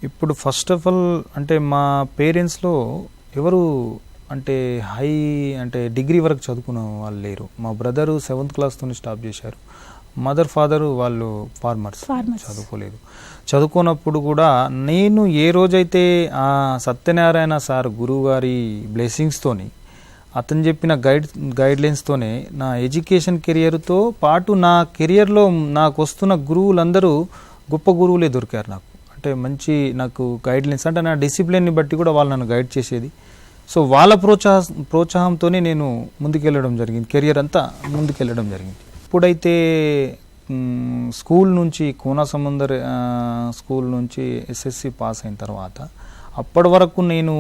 ఇప్పుడు first of all అంటే మా పేరెంట్స్లో ఎవరు అంటే హై అంటే డిగ్రీ వరకు చదువుకున్న వాళ్ళు లేరు. మా బ్రదరు 7th క్లాస్తో స్టాప్ చేశారు. మదర్ ఫాదరు వాళ్ళు ఫార్మర్స్, చదువుకోలేదు. చదువుకున్నప్పుడు కూడా నేను ఏ రోజైతే ఆ సత్యనారాయణ సార్ గురువు గారి బ్లెస్సింగ్స్తోని అతను చెప్పిన గైడ్లైన్స్తోనే నా ఎడ్యుకేషన్ కెరియర్తో పాటు నా కెరియర్లో నాకు వస్తున్న గురువులందరూ గొప్ప గురువులే దొరికారు నాకు. అంటే మంచి నాకు గైడ్లైన్స్ అంటే నా డిసిప్లిన్ని బట్టి కూడా వాళ్ళు నన్ను గైడ్ చేసేది. సో వాళ్ళ ప్రోత్సాహంతోనే నేను ముందుకెళ్ళడం జరిగింది, కెరియర్ అంతా ముందుకెళ్ళడం జరిగింది. ఇప్పుడైతే స్కూల్ నుంచి కోనసముందర్ స్కూల్ నుంచి ఎస్ఎస్సి పాస్ అయిన తర్వాత అప్పటి వరకు నేను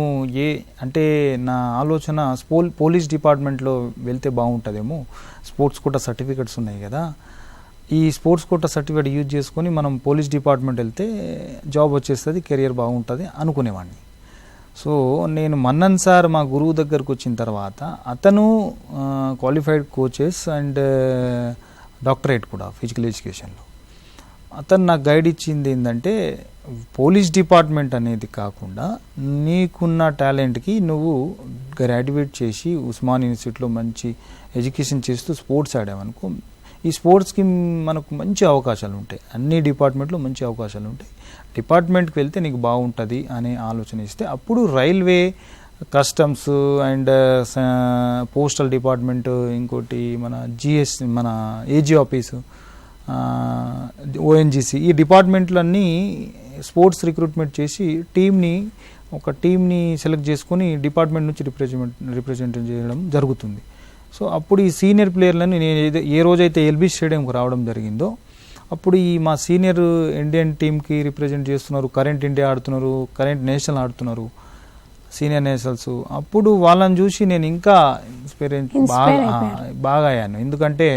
అంటే నా ఆలోచన పోలీస్ డిపార్ట్మెంట్లో వెళ్తే బాగుంటుందేమో, స్పోర్ట్స్ కోటా సర్టిఫికెట్స్ ఉన్నాయి కదా, ఈ స్పోర్ట్స్ కోటా సర్టిఫికేట్ యూజ్ చేసుకొని మనం పోలీస్ డిపార్ట్మెంట్ వెళ్తే జాబ్ వచ్చేస్తుంది, కెరియర్ బాగుంటుంది అనుకునేవాడిని. సో నేను మన్నన్ సార్ మా గురువు దగ్గరకు వచ్చిన తర్వాత అతను క్వాలిఫైడ్ కోచెస్ అండ్ డాక్టరేట్ కూడా ఫిజికల్ ఎడ్యుకేషన్లో. అతను నాకు గైడ్ ఇచ్చింది ఏంటంటే పోలీస్ డిపార్ట్మెంట్ అనేది కాకుండా నీకున్న టాలెంట్కి నువ్వు గ్రాడ్యుయేట్ చేసి ఉస్మాన్ యూనివర్సిటీలో మంచి ఎడ్యుకేషన్ చేస్తూ స్పోర్ట్స్ ఆడావనుకో, ఈ స్పోర్ట్స్కి మనకు మంచి అవకాశాలు ఉంటాయి, అన్ని డిపార్ట్మెంట్లో మంచి అవకాశాలు ఉంటాయి, డిపార్ట్మెంట్కి వెళ్తే నీకు బాగుంటుంది అనే ఆలోచన ఇస్తే అప్పుడు railway, customs and postal department, ఇంకోటి మన జిఎస్, మన ఏజీ ఆఫీసు, ఓఎన్జీసీ, ఈ డిపార్ట్మెంట్లన్నీ స్పోర్ట్స్ రిక్రూట్మెంట్ చేసి ఒక టీమ్ని సెలెక్ట్ చేసుకొని డిపార్ట్మెంట్ నుంచి రిప్రజెంట్ చేయడం జరుగుతుంది. సో అప్పుడు ఈ సీనియర్ ప్లేయర్లని నేను ఏ రోజైతే ఎల్బీ స్టేడియంకి రావడం జరిగిందో అప్పుడు ఈ మా సీనియర్ ఇండియన్ టీమ్కి రిప్రజెంట్ చేస్తున్నారు, కరెంట్ ఇండియా ఆడుతున్నారు, కరెంట్ నేషనల్ ఆడుతున్నారు, సీనియర్ నేషనల్స్. అప్పుడు వాళ్ళని చూసి నేను ఇంకా బాగా అయ్యాను. ఎందుకంటే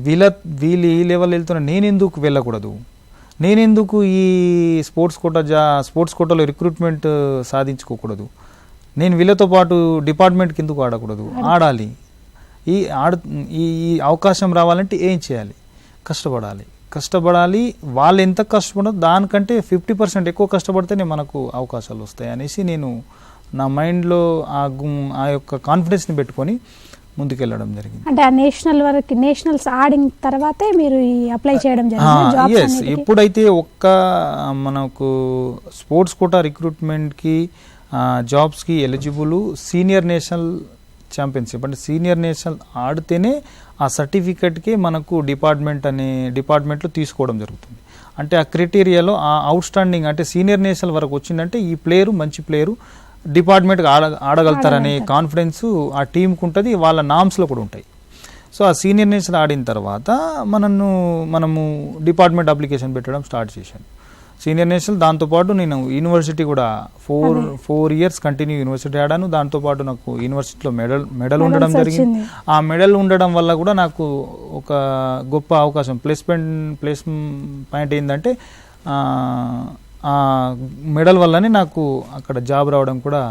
వీళ్ళు ఈ లెవెల్ వెళ్తున్నా నేనెందుకు వెళ్ళకూడదు, నేనెందుకు ఈ స్పోర్ట్స్ కోటాలో రిక్రూట్మెంట్ సాధించుకోకూడదు, నేను వీళ్ళతో పాటు డిపార్ట్మెంట్కి ఎందుకు ఆడకూడదు, ఆడాలి. ఈ అవకాశం రావాలంటే ఏం చేయాలి, కష్టపడాలి. వాళ్ళు ఎంత కష్టపడో దానికంటే 50% ఎక్కువ కష్టపడితేనే మనకు అవకాశాలు వస్తాయి అనేసి నేను నా మైండ్లో ఆ యొక్క కాన్ఫిడెన్స్ని పెట్టుకొని ముందుకెళ్ళడం జరిగింది. అంటే ఆ నేషనల్స్ ఆడిన తర్వాతే మీరు అప్లై చేయడం జరిగింది? ఎప్పుడైతే మనకు స్పోర్ట్స్ కోటా రిక్రూట్మెంట్కి జాబ్స్కి ఎలిజిబుల్ సీనియర్ నేషనల్ ఛాంపియన్షిప్ అంటే సీనియర్ నేషనల్ ఆడితేనే ఆ సర్టిఫికెట్కి మనకు డిపార్ట్మెంట్లో తీసుకోవడం జరుగుతుంది. అంటే ఆ క్రైటీరియాలో ఆ అవుట్ స్టాండింగ్ అంటే సీనియర్ నేషనల్ వరకు వచ్చిందంటే ఈ ప్లేయరు మంచి ప్లేయరు, డిపార్ట్మెంట్కి ఆడగలుగుతారనే కాన్ఫిడెన్స్ ఆ టీంకి ఉంటుంది, వాళ్ళ నామ్స్లో కూడా ఉంటాయి. సో ఆ సీనియర్ నేషనల్ ఆడిన తర్వాత మనము డిపార్ట్మెంట్ అప్లికేషన్ పెట్టడం స్టార్ట్ చేశాను. సీనియర్ నేషనల్ దాంతోపాటు నేను యూనివర్సిటీ కూడా 4 years కంటిన్యూ యూనివర్సిటీ ఆడాను. దాంతోపాటు నాకు యూనివర్సిటీలో మెడల్ ఉండడం జరిగింది. ఆ మెడల్ ఉండడం వల్ల కూడా నాకు ఒక గొప్ప అవకాశం ప్లస్ పాయింట్ ఏంటంటే ఆ మెడల్ వల్లనే నాకు అక్కడ జాబ్ రావడం కూడా